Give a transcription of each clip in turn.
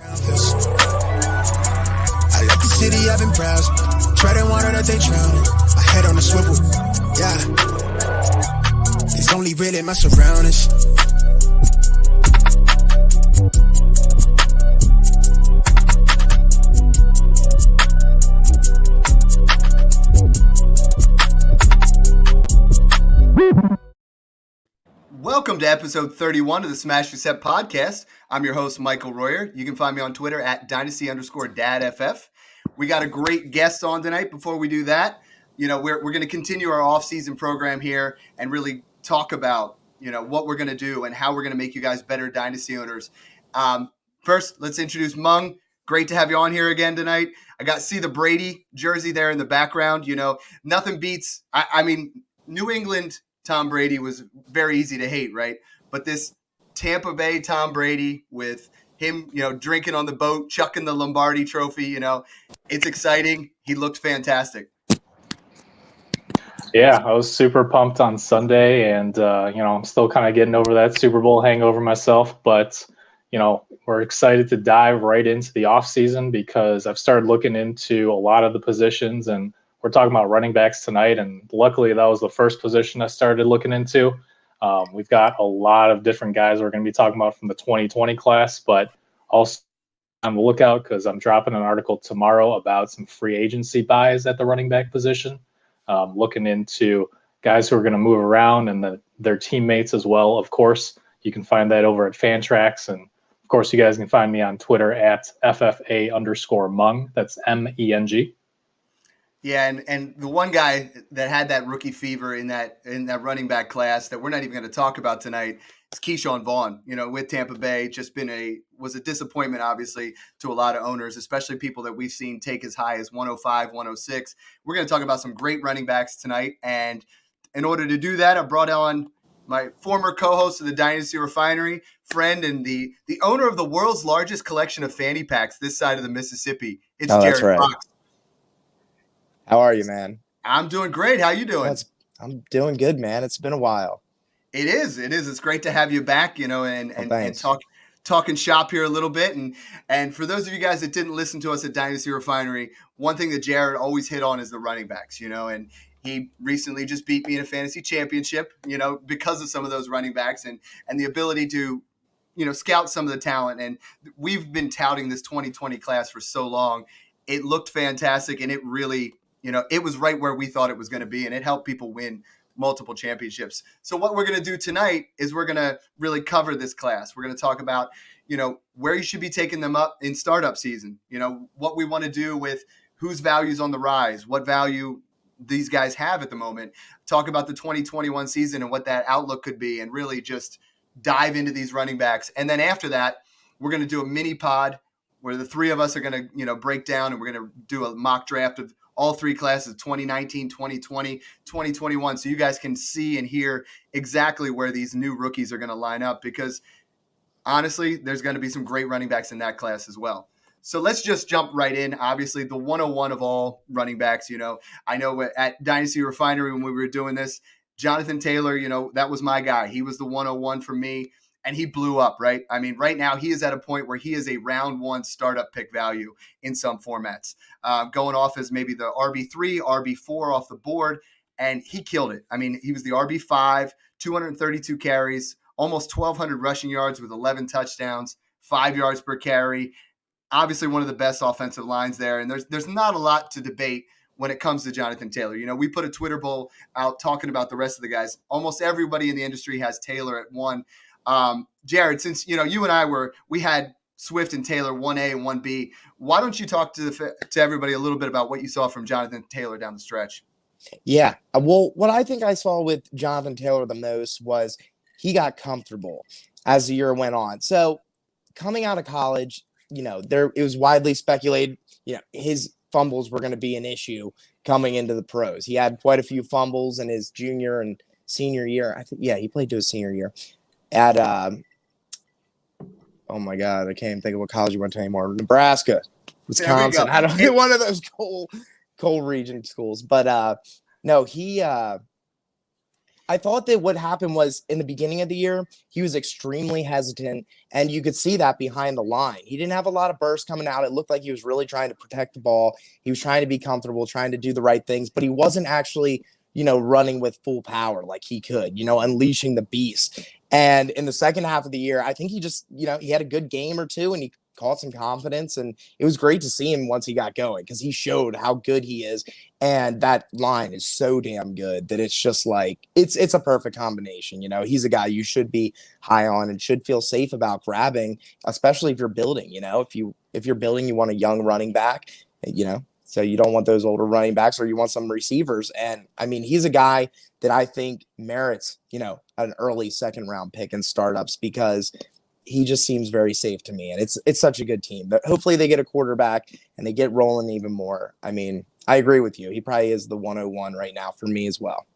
I left the city, I've been browsing, treading water that they drowning. My head on a swivel, yeah. It's only really my surroundings. Welcome to episode 31 of the Smash Reset podcast. I'm your host, Michael Royer. You can find me on Twitter at Dynasty_DadFF. We got a great guest on tonight. Before we do that, we're going to continue our off-season program here and really talk about, what we're going to do and how we're going to make you guys better Dynasty owners. First, let's introduce Mung. Great to have you on here again tonight. I got to see the Brady jersey there in the background. Nothing beats, New England Tom Brady was very easy to hate, right? But this Tampa Bay Tom Brady with him, drinking on the boat, chucking the Lombardi trophy, it's exciting. He looked fantastic. Yeah, I was super pumped on Sunday, and, I'm still kind of getting over that Super Bowl hangover myself. But, we're excited to dive right into the offseason because I've started looking into a lot of the positions, and we're talking about running backs tonight, and luckily that was the first position I started looking into. We've got a lot of different guys we're going to be talking about from the 2020 class, but also on the lookout because I'm dropping an article tomorrow about some free agency buys at the running back position, looking into guys who are going to move around and their teammates as well. Of course, you can find that over at Fantrax, and of course, you guys can find me on Twitter at FFA_Mung. That's MENG. Yeah, and the one guy that had that rookie fever in that running back class that we're not even going to talk about tonight is Keyshawn Vaughn. With Tampa Bay, just was a disappointment, obviously, to a lot of owners, especially people that we've seen take as high as 105, 106. We're going to talk about some great running backs tonight, and in order to do that, I brought on my former co-host of the Dynasty Refinery, friend, and the owner of the world's largest collection of fanny packs this side of the Mississippi. It's Jared right. Fox. How are you, man? I'm doing great. How you doing? I'm doing good, man. It's been a while. It is. It's great to have you back, and talking shop here a little bit. And for those of you guys that didn't listen to us at Dynasty Refinery, one thing that Jared always hit on is the running backs, and he recently just beat me in a fantasy championship, because of some of those running backs and the ability to, scout some of the talent. And we've been touting this 2020 class for so long. It looked fantastic, and it really – it was right where we thought it was going to be, and it helped people win multiple championships. So what we're going to do tonight is we're going to really cover this class. We're going to talk about, where you should be taking them up in startup season, what we want to do with whose value's on the rise, what value these guys have at the moment, talk about the 2021 season and what that outlook could be, and really just dive into these running backs. And then after that, we're going to do a mini pod where the three of us are going to, break down, and we're going to do a mock draft of all three classes, 2019, 2020, 2021. So you guys can see and hear exactly where these new rookies are going to line up, because honestly, there's going to be some great running backs in that class as well. So let's just jump right in. Obviously, the 101 of all running backs, I know at Dynasty Refinery when we were doing this, Jonathan Taylor, that was my guy. He was the 101 for me. And he blew up, right? I mean, right now he is at a point where he is a round one startup pick value in some formats, going off as maybe the RB3, RB4 off the board, and he killed it. I mean, he was the RB5, 232 carries, almost 1,200 rushing yards with 11 touchdowns, 5 yards per carry. Obviously one of the best offensive lines there, and there's not a lot to debate when it comes to Jonathan Taylor. We put a Twitter poll out talking about the rest of the guys. Almost everybody in the industry has Taylor at 1. Jared, since you and I we had Swift and Taylor 1A and 1B, why don't you talk to everybody a little bit about what you saw from Jonathan Taylor down the stretch? Yeah, well, what I think I saw with Jonathan Taylor the most was he got comfortable as the year went on. So coming out of college, it was widely speculated, his fumbles were going to be an issue coming into the pros. He had quite a few fumbles in his junior and senior year. I think, he played to his senior year. At oh my God, I can't even think of what college he went to anymore. Nebraska, Wisconsin. I don't know, one of those cold region schools. But no, he I thought that what happened was in the beginning of the year, he was extremely hesitant, and you could see that behind the line. He didn't have a lot of bursts coming out. It looked like he was really trying to protect the ball. He was trying to be comfortable, trying to do the right things, but he wasn't actually, running with full power like he could, unleashing the beast. And in the second half of the year, I think he just, he had a good game or two and he caught some confidence, and it was great to see him once he got going because he showed how good he is. And that line is so damn good that it's just like it's a perfect combination. He's a guy you should be high on and should feel safe about grabbing, especially if you're building. If you're building, you want a young running back. So you don't want those older running backs, or you want some receivers. And I mean, he's a guy that I think merits, an early second round pick in startups because he just seems very safe to me. And it's such a good team. But hopefully they get a quarterback and they get rolling even more. I mean, I agree with you. He probably is the 101 right now for me as well.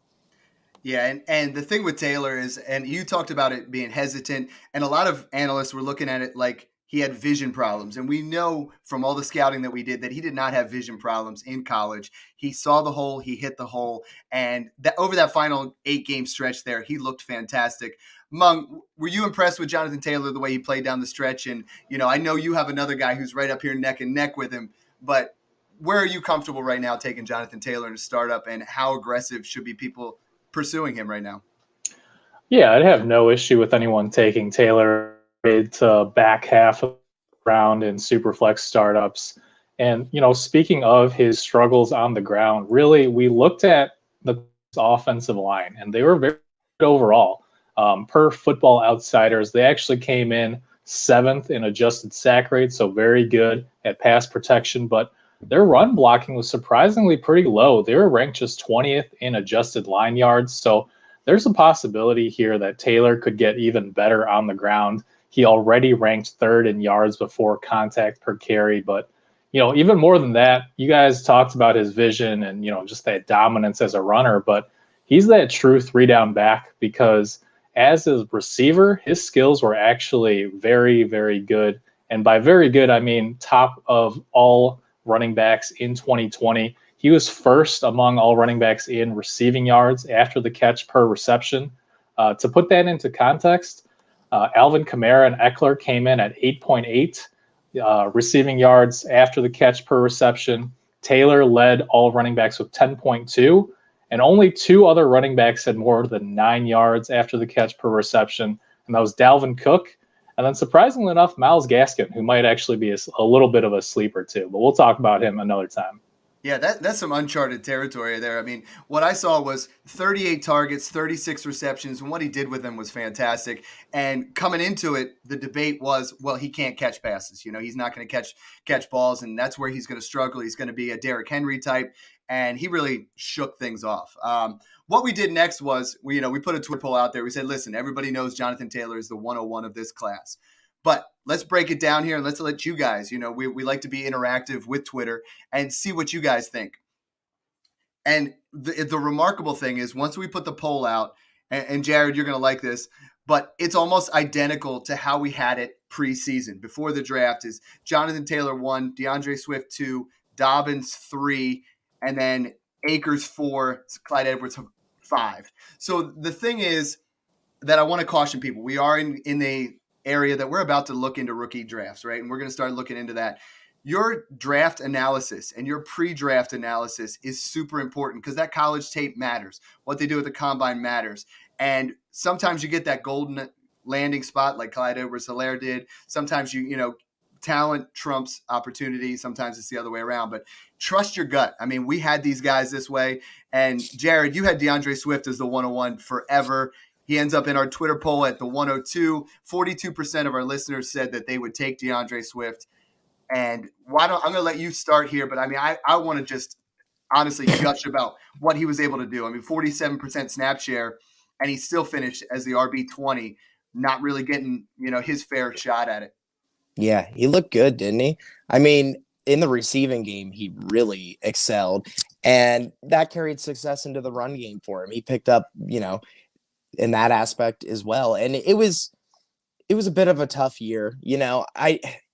Yeah, and the thing with Taylor is, and you talked about it being hesitant, and a lot of analysts were looking at it like he had vision problems. And we know from all the scouting that we did that he did not have vision problems in college. He saw the hole, he hit the hole, and over that final 8-game stretch there, he looked fantastic. Mung, were you impressed with Jonathan Taylor, the way he played down the stretch? And, I know you have another guy who's right up here neck and neck with him, but where are you comfortable right now taking Jonathan Taylor in a startup, and how aggressive should be people pursuing him right now? Yeah, I'd have no issue with anyone taking Taylor mid to back half of the round in Superflex startups. And, speaking of his struggles on the ground, really, we looked at the offensive line, and they were very good overall. Per Football Outsiders, they actually came in 7th in adjusted sack rate, so very good at pass protection, but their run blocking was surprisingly pretty low. They were ranked just 20th in adjusted line yards, so there's a possibility here that Taylor could get even better on the ground. He already ranked 3rd in yards before contact per carry, but even more than that, you guys talked about his vision and just that dominance as a runner, but he's that true 3-down back because as a receiver, his skills were actually very, very good. And by very good, I mean top of all running backs in 2020. He was first among all running backs in receiving yards after the catch per reception. To put that into context, Alvin Kamara and Eckler came in at 8.8 receiving yards after the catch per reception. Taylor led all running backs with 10.2. And only 2 other running backs had more than 9 yards after the catch per reception, and that was Dalvin Cook. And then surprisingly enough, Myles Gaskin, who might actually be a little bit of a sleeper too, but we'll talk about him another time. Yeah, that's some uncharted territory there. I mean, what I saw was 38 targets, 36 receptions, and what he did with them was fantastic. And coming into it, the debate was, well, he can't catch passes. He's not going to catch balls, and that's where he's going to struggle. He's going to be a Derrick Henry type, and he really shook things off. What we did next was, we put a Twitter poll out there. We said, listen, everybody knows Jonathan Taylor is the 101 of this class. But let's break it down here and let's let you guys, we like to be interactive with Twitter and see what you guys think. And the remarkable thing is once we put the poll out, and Jared, you're going to like this, but it's almost identical to how we had it preseason. Before the draft is Jonathan Taylor 1, DeAndre Swift 2, Dobbins 3, and then Akers 4, Clyde Edwards 5. So the thing is that I want to caution people. We are in a area that we're about to look into rookie drafts, right? And we're going to start looking into that. Your draft analysis and your pre-draft analysis is super important because that college tape matters. What they do at the combine matters. And sometimes you get that golden landing spot like Clyde Edwards-Helaire did. Sometimes talent trumps opportunity. Sometimes it's the other way around, but trust your gut. I mean, we had these guys this way. And Jared, you had DeAndre Swift as the 101 forever. He ends up in our Twitter poll at the 102. 42% of our listeners said that they would take DeAndre Swift. And I'm going to let you start here, but I mean, I want to just honestly gush about what he was able to do. I mean, 47% snap share, and he still finished as the RB20, not really getting, his fair shot at it. Yeah, he looked good, didn't he? I mean, in the receiving game, he really excelled, and that carried success into the run game for him. He picked up, in that aspect as well. And it was a bit of a tough year.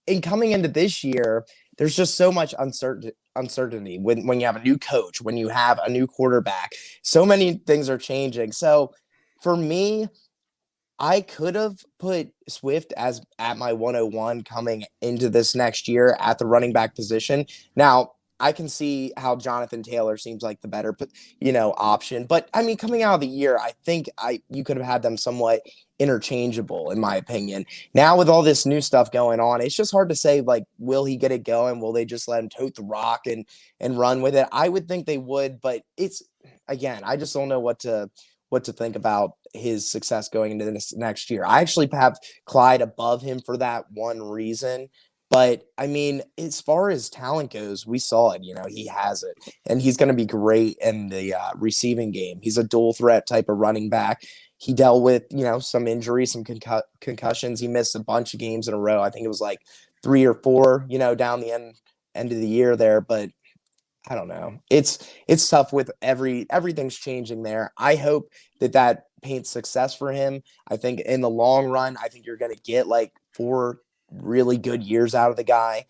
In coming into this year, there's just so much uncertainty when you have a new coach, when you have a new quarterback. So many things are changing. So for me, I could have put Swift as at my 101 coming into this next year at the running back position. Now, I can see how Jonathan Taylor seems like the better, option. But I mean, coming out of the year, I think you could have had them somewhat interchangeable, in my opinion. Now with all this new stuff going on, it's just hard to say, like, will he get it going? Will they just let him tote the rock and run with it? I would think they would, but it's, again, I just don't know what to think about his success going into this next year. I actually have Clyde above him for that one reason. But I mean, as far as talent goes, we saw it, he has it, and he's going to be great in the receiving game. He's a dual threat type of running back. He dealt with, some injuries, some concussions. He missed a bunch of games in a row. I think it was like 3 or 4, down the end of the year there, but I don't know. It's tough with everything's changing there. I hope that paints success for him. I think in the long run, I think you're going to get like 4 really good years out of the guy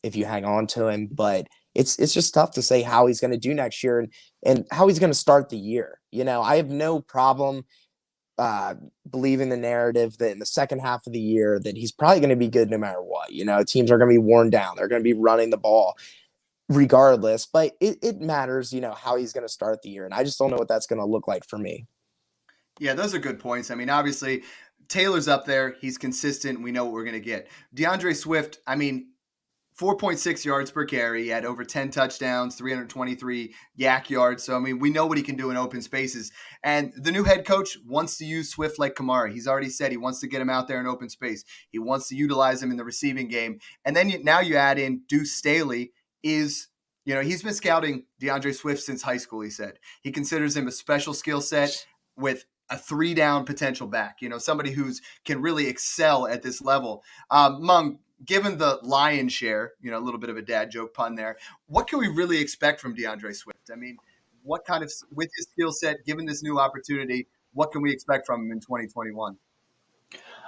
if you hang on to him. But it's just tough to say how he's going to do next year and how he's going to start the year. I have no problem believing the narrative that in the second half of the year that he's probably going to be good no matter what. Teams are going to be worn down. They're going to be running the ball regardless, but it matters, how he's going to start the year. And I just don't know what that's going to look like for me. Yeah, those are good points. I mean, obviously, Taylor's up there. He's consistent. We know what we're going to get. DeAndre Swift, 4.6 yards per carry. He had over 10 touchdowns, 323 yak yards. So, we know what he can do in open spaces. And the new head coach wants to use Swift like Kamara. He's already said he wants to get him out there in open space. He wants to utilize him in the receiving game. And then now you add in Deuce Staley. He's been scouting DeAndre Swift since high school, he said. He considers him a special skill set with a 3-down potential back, somebody who's can really excel at this level. Mung, given the lion's share, a little bit of a dad joke pun there, what can we really expect from DeAndre Swift? What kind of, with his skill set, given this new opportunity, what can we expect from him in 2021?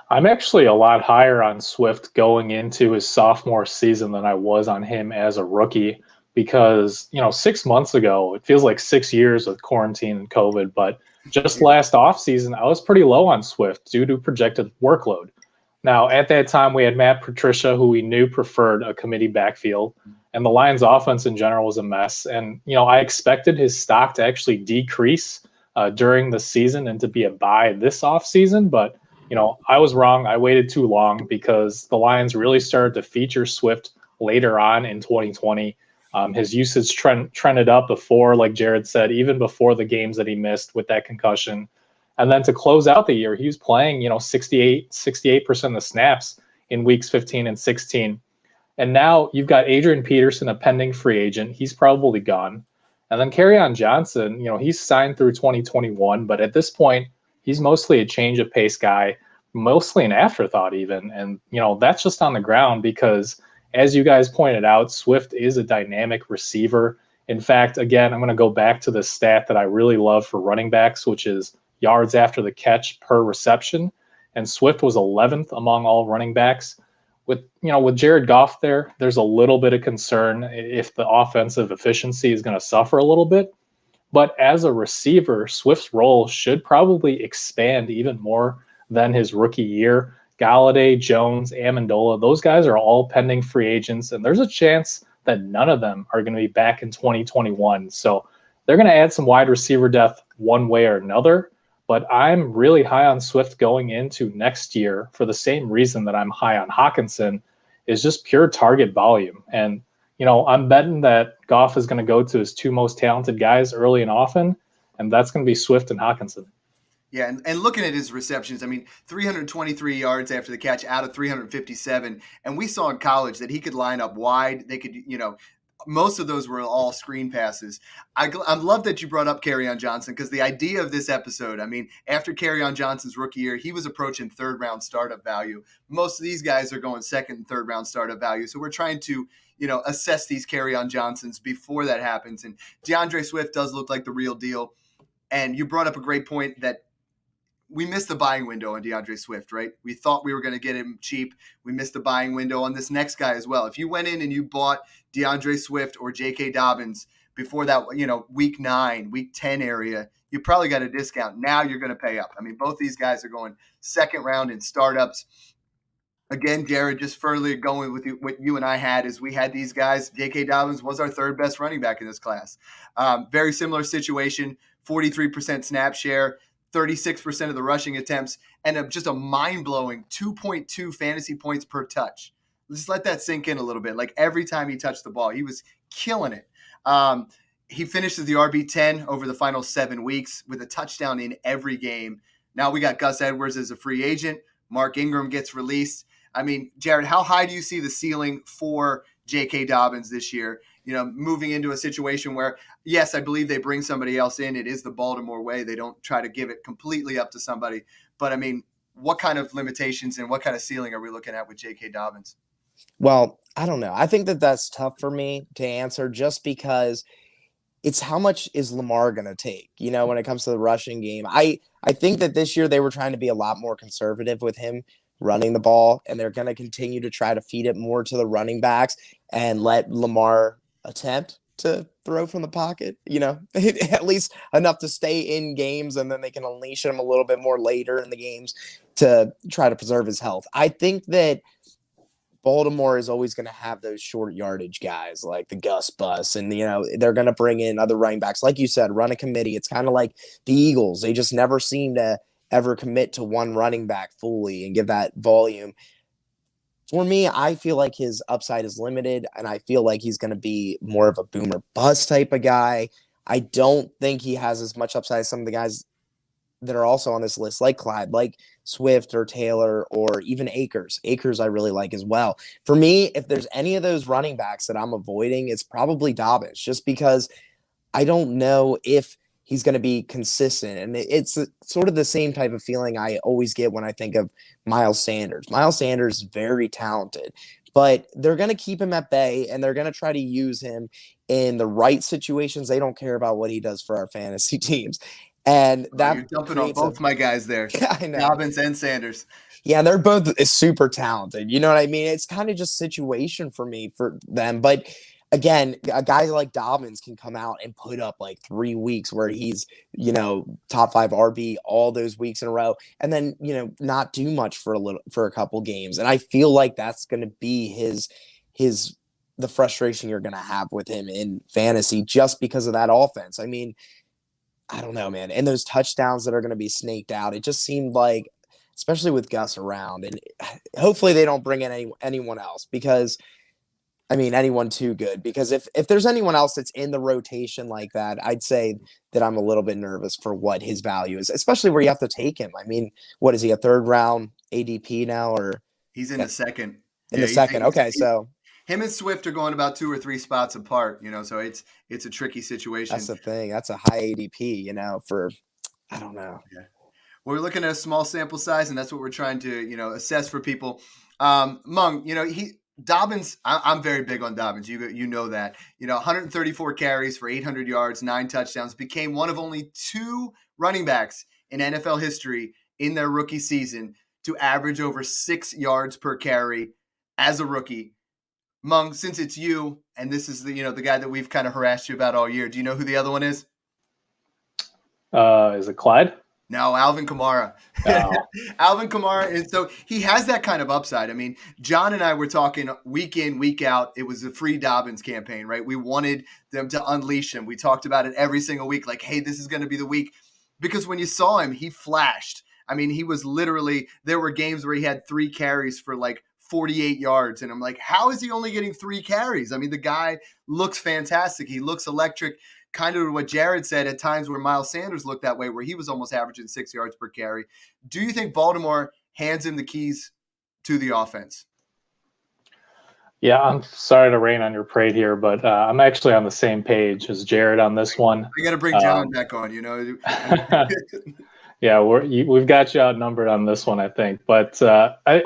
I'm actually a lot higher on Swift going into his sophomore season than I was on him as a rookie because, 6 months ago, it feels like 6 years with quarantine and COVID, but just last offseason, I was pretty low on Swift due to projected workload. Now, at that time, we had Matt Patricia, who we knew preferred a committee backfield, and the Lions' offense in general was a mess. And, I expected his stock to actually decrease during the season and to be a buy this offseason, but I was wrong. I waited too long because the Lions really started to feature Swift later on in 2020. His usage trended up before, like Jared said, even before the games that he missed with that concussion. And then to close out the year, he was playing, 68% of the snaps in weeks 15 and 16. And now you've got Adrian Peterson, a pending free agent. He's probably gone. And then Kerryon Johnson, he's signed through 2021, but at this point, he's mostly a change of pace guy, mostly an afterthought even. And, that's just on the ground because, as you guys pointed out, Swift is a dynamic receiver. In fact, again, I'm going to go back to the stat that I really love for running backs, which is yards after the catch per reception. And Swift was 11th among all running backs. With Jared Goff there's a little bit of concern if the offensive efficiency is going to suffer a little bit. But as a receiver, Swift's role should probably expand even more than his rookie year. Galladay, Jones, Amendola, those guys are all pending free agents, and there's a chance that none of them are going to be back in 2021. So they're going to add some wide receiver depth one way or another. But I'm really high on Swift going into next year for the same reason that I'm high on Hockenson, is just pure target volume. And I'm betting that Goff is going to go to his 2 most talented guys early and often, and that's going to be Swift and Hockenson. Yeah, and looking at his receptions, 323 yards after the catch out of 357. And we saw in college that he could line up wide. They could, most of those were all screen passes. I love that you brought up Kerryon Johnson because the idea of this episode, after Kerryon Johnson's rookie year, he was approaching 3rd-round startup value. Most of these guys are going 2nd and 3rd-round startup value. So we're trying to, assess these Kerryon Johnsons before that happens. And DeAndre Swift does look like the real deal. And you brought up a great point that we missed the buying window on DeAndre Swift, right? We thought we were going to get him cheap. We missed the buying window on this next guy as well. If you went in and you bought DeAndre Swift or J.K. Dobbins before that, week 9, week 10 area, you probably got a discount. Now you're going to pay up. I mean, both these guys are going second round in startups. Again, Jared, just further going with what you and I had is we had these guys. J.K. Dobbins was our third best running back in this class. Very similar situation, 43% snap share, 36% of the rushing attempts, and just a mind-blowing 2.2 fantasy points per touch. Just let that sink in a little bit. Like every time he touched the ball, he was killing it. He finishes the RB10 over the final 7 weeks with a touchdown in every game. Now we got Gus Edwards as a free agent. Mark Ingram gets released. I mean, Jared, how high do you see the ceiling for J.K. Dobbins this year? Moving into a situation where, yes, I believe they bring somebody else in. It is the Baltimore way. They don't try to give it completely up to somebody. But, I mean, what kind of limitations and what kind of ceiling are we looking at with J.K. Dobbins? Well, I don't know. I think that's tough for me to answer just because it's how much is Lamar going to take, when it comes to the rushing game. I think that this year they were trying to be a lot more conservative with him running the ball, and they're going to continue to try to feed it more to the running backs and let Lamar attempt to throw from the pocket, at least enough to stay in games, and then they can unleash him a little bit more later in the games to try to preserve his health. I think that Baltimore is always going to have those short yardage guys like the Gus Bus, and they're going to bring in other running backs. Like you said, run a committee. It's kind of like the Eagles. They just never seem to ever commit to one running back fully and give that volume. For me, I feel like his upside is limited, and I feel like he's going to be more of a boomer bust type of guy. I don't think he has as much upside as some of the guys that are also on this list, like Clyde, like Swift or Taylor, or even Akers. Akers I really like as well. For me, if there's any of those running backs that I'm avoiding, it's probably Dobbins, just because I don't know if he's going to be consistent. And it's sort of the same type of feeling I always get when I think of Miles Sanders. Miles Sanders is very talented, but they're going to keep him at bay, and they're going to try to use him in the right situations. They don't care about what he does for our fantasy teams. And that you're jumping on both my guys there. Yeah, I know. Dobbins and Sanders. Yeah, they're both super talented. You know what I mean? It's kind of just situation for me for them. But again, a guy like Dobbins can come out and put up like 3 weeks where he's, top 5 RB all those weeks in a row, and then, not do much for a couple games. And I feel like that's going to be the frustration you're going to have with him in fantasy just because of that offense. I mean, I don't know, man. And those touchdowns that are going to be snaked out, it just seemed like, especially with Gus around, and hopefully they don't bring in anyone else, because anyone too good, because if there's anyone else that's in the rotation like that, I'd say that I'm a little bit nervous for what his value is, especially where you have to take him. I mean, what is he, a 3rd round ADP now, or he's in the second? In the second. Okay. So him and Swift are going about 2 or 3 spots apart, so it's a tricky situation. That's the thing. That's a high ADP, I don't know. Yeah. We're looking at a small sample size, and that's what we're trying to, assess for people. Mung, Dobbins, I'm very big on Dobbins. You know that. 134 carries for 800 yards, 9 touchdowns, became one of only 2 running backs in NFL history in their rookie season to average over 6 yards per carry as a rookie. Mung, since it's you, and this is the guy that we've kind of harassed you about all year, do you know who the other one is? Is it Clyde? No, Alvin Kamara. Oh. Alvin Kamara. And so he has that kind of upside. I mean, John and I were talking week in, week out. It was a free Dobbins campaign, right? We wanted them to unleash him. We talked about it every single week, like, hey, this is going to be the week. Because when you saw him, he flashed. I mean, he was literally, there were games where he had 3 carries for like 48 yards. And I'm like, how is he only getting 3 carries? I mean, the guy looks fantastic. He looks electric. Kind of what Jared said at times where Miles Sanders looked that way, where he was almost averaging 6 yards per carry. Do you think Baltimore hands him the keys to the offense? Yeah, I'm sorry to rain on your parade here, but I'm actually on the same page as Jared on this one. I got to bring John back on, Yeah, we've got you outnumbered on this one, I think. But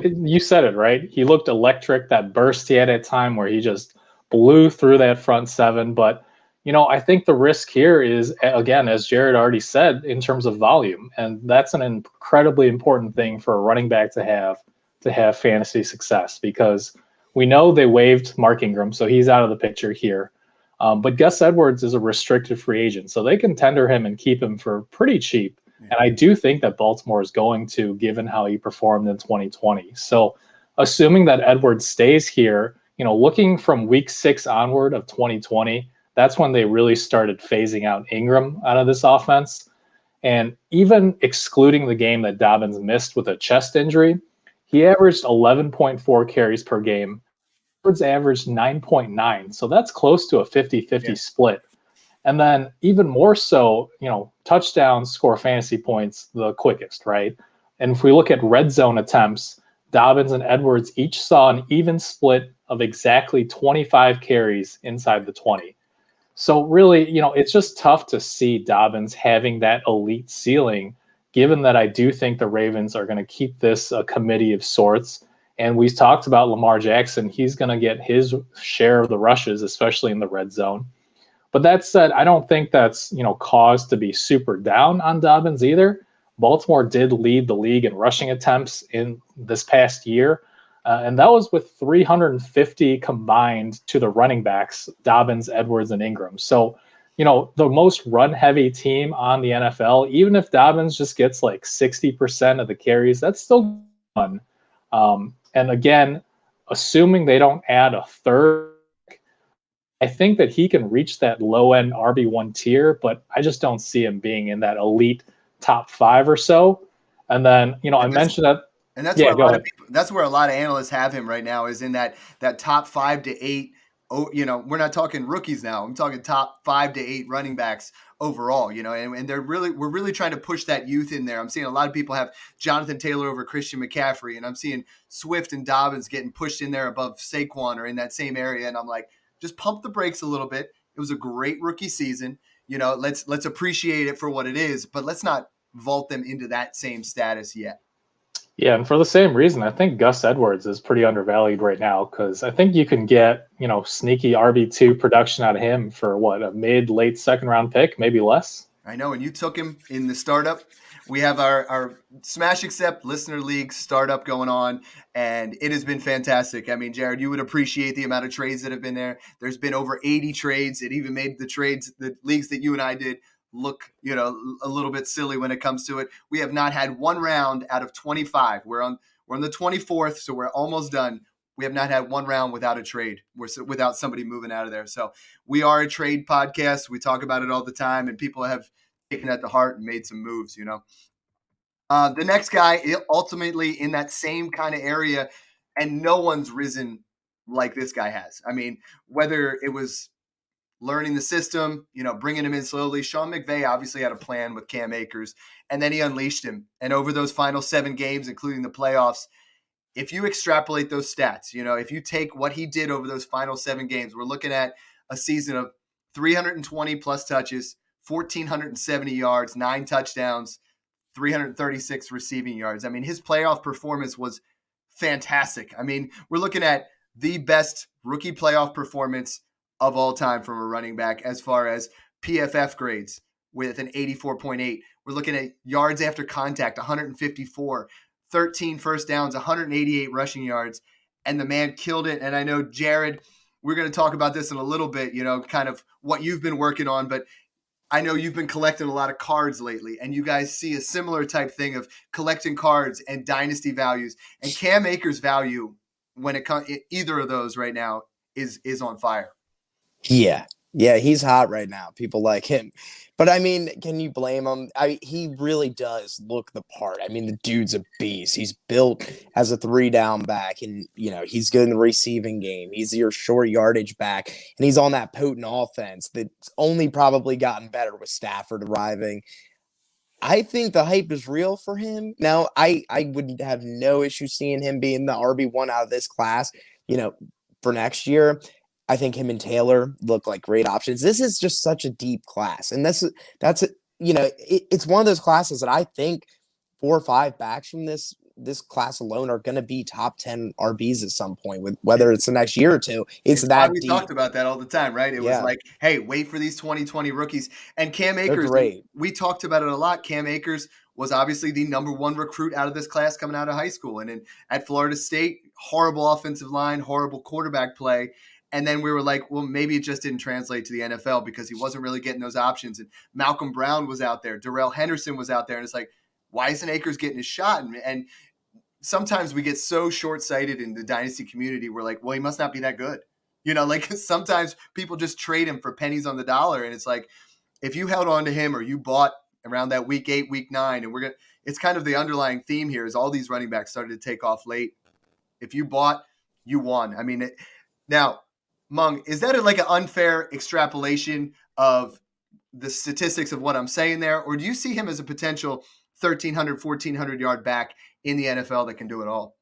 you said it, right? He looked electric. That burst he had at time where he just blew through that front 7. But I think the risk here is, again, as Jared already said, in terms of volume. And that's an incredibly important thing for a running back to have fantasy success, because we know they waived Mark Ingram, so he's out of the picture here. But Gus Edwards is a restricted free agent, so they can tender him and keep him for pretty cheap. And I do think that Baltimore is going to, given how he performed in 2020. So assuming that Edwards stays here, looking from week 6 onward of 2020, that's when they really started phasing out Ingram out of this offense. And even excluding the game that Dobbins missed with a chest injury, he averaged 11.4 carries per game. Edwards averaged 9.9. So that's close to a 50-50 split. And then even more so, touchdowns score fantasy points the quickest, right? And if we look at red zone attempts, Dobbins and Edwards each saw an even split of exactly 25 carries inside the 20. So really, it's just tough to see Dobbins having that elite ceiling, given that I do think the Ravens are going to keep this a committee of sorts. And we talked about Lamar Jackson. He's going to get his share of the rushes, especially in the red zone. But that said, I don't think that's, cause to be super down on Dobbins either. Baltimore did lead the league in rushing attempts in this past year. And that was with 350 combined to the running backs, Dobbins, Edwards, and Ingram. So, the most run-heavy team on the NFL, even if Dobbins just gets like 60% of the carries, that's still fun. And again, assuming they don't add a third, I think that he can reach that low-end RB1 tier, but I just don't see him being in that elite top 5 or so. And then, I mentioned that. And that's where that's where a lot of analysts have him right now, is in that top 5 to 8. Oh, we're not talking rookies now. I'm talking top 5 to 8 running backs overall, and we're really trying to push that youth in there. I'm seeing a lot of people have Jonathan Taylor over Christian McCaffrey, and I'm seeing Swift and Dobbins getting pushed in there above Saquon or in that same area. And I'm like, just pump the brakes a little bit. It was a great rookie season. Let's appreciate it for what it is, but let's not vault them into that same status yet. Yeah, and for the same reason, I think Gus Edwards is pretty undervalued right now, because I think you can get, sneaky RB2 production out of him for a mid-late second-round pick, maybe less. I know, and you took him in the startup. We have our Smash Accept Listener League startup going on, and it has been fantastic. I mean, Jared, you would appreciate the amount of trades that have been there. There's been over 80 trades. It even made the leagues that you and I did look, a little bit silly when it comes to it. We have not had one round out of 25. We're on the 24th, so we're almost done. We have not had one round without a trade, without somebody moving out of there. So we are a trade podcast. We talk about it all the time, and people have taken it to heart and made some moves, The next guy, ultimately in that same kind of area, and no one's risen like this guy has. I mean, whether it was learning the system, bringing him in slowly. Sean McVay obviously had a plan with Cam Akers, and then he unleashed him. And over those final 7 games, including the playoffs, if you extrapolate those stats, if you take what he did over those final 7 games, we're looking at a season of 320 plus touches, 1,470 yards, 9 touchdowns, 336 receiving yards. I mean, his playoff performance was fantastic. I mean, we're looking at the best rookie playoff performance of all time from a running back as far as PFF grades with an 84.8. We're looking at yards after contact, 154, 13 first downs, 188 rushing yards, and the man killed it. And I know, Jared, we're going to talk about this in a little bit, kind of what you've been working on, but I know you've been collecting a lot of cards lately, and you guys see a similar type thing of collecting cards and dynasty values. And Cam Akers' value, when it comes, either of those right now, is on fire. Yeah, he's hot right now. People like him. But, I mean, can you blame him? He really does look the part. I mean, the dude's a beast. He's built as a 3-down back, and, he's good in the receiving game. He's your short yardage back, and he's on that potent offense that's only probably gotten better with Stafford arriving. I think the hype is real for him. Now, I would have no issue seeing him being the RB1 out of this class, for next year. I think him and Taylor look like great options. This is just such a deep class. And it's one of those classes that I think 4 or 5 backs from this class alone are going to be top 10 RBs at some point, with whether it's the next year or two. It's that we deep. Talked about that all the time, right? It was like, hey, wait for these 2020 rookies. And Cam Akers, we talked about it a lot. Cam Akers was obviously the number 1 recruit out of this class coming out of high school. And at Florida State, horrible offensive line, horrible quarterback play. And then we were like, well, maybe it just didn't translate to the NFL because he wasn't really getting those options. And Malcolm Brown was out there. Darrell Henderson was out there. And it's like, why isn't Akers getting his shot? And sometimes we get so short-sighted in the dynasty community. We're like, well, he must not be that good. Like sometimes people just trade him for pennies on the dollar. And it's like, if you held on to him or you bought around that week 8, week 9, and it's kind of the underlying theme here is all these running backs started to take off late. If you bought, you won. I mean, now, Mung, is that like an unfair extrapolation of the statistics of what I'm saying there? Or do you see him as a potential 1,300, 1,400 yard back in the NFL that can do it all?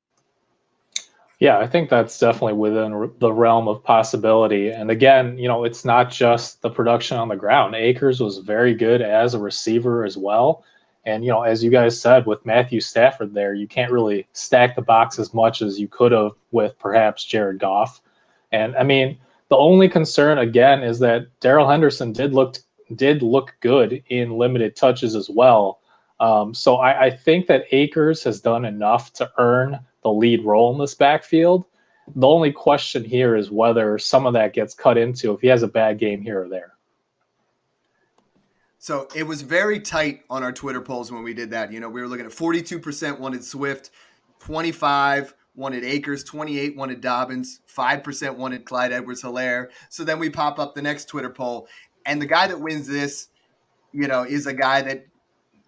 Yeah, I think that's definitely within the realm of possibility. And again, it's not just the production on the ground. Akers was very good as a receiver as well. And, as you guys said, with Matthew Stafford there, you can't really stack the box as much as you could have with perhaps Jared Goff. And I mean, the only concern again is that Darrell Henderson did look good in limited touches as well. So I think that Akers has done enough to earn the lead role in this backfield. The only question here is whether some of that gets cut into if he has a bad game here or there. So it was very tight on our Twitter polls when we did that. We were looking at 42% wanted Swift, 25 wanted Akers, 28 wanted Dobbins, 5% wanted Clyde Edwards-Helaire. So then we pop up the next Twitter poll, and the guy that wins this, is a guy that,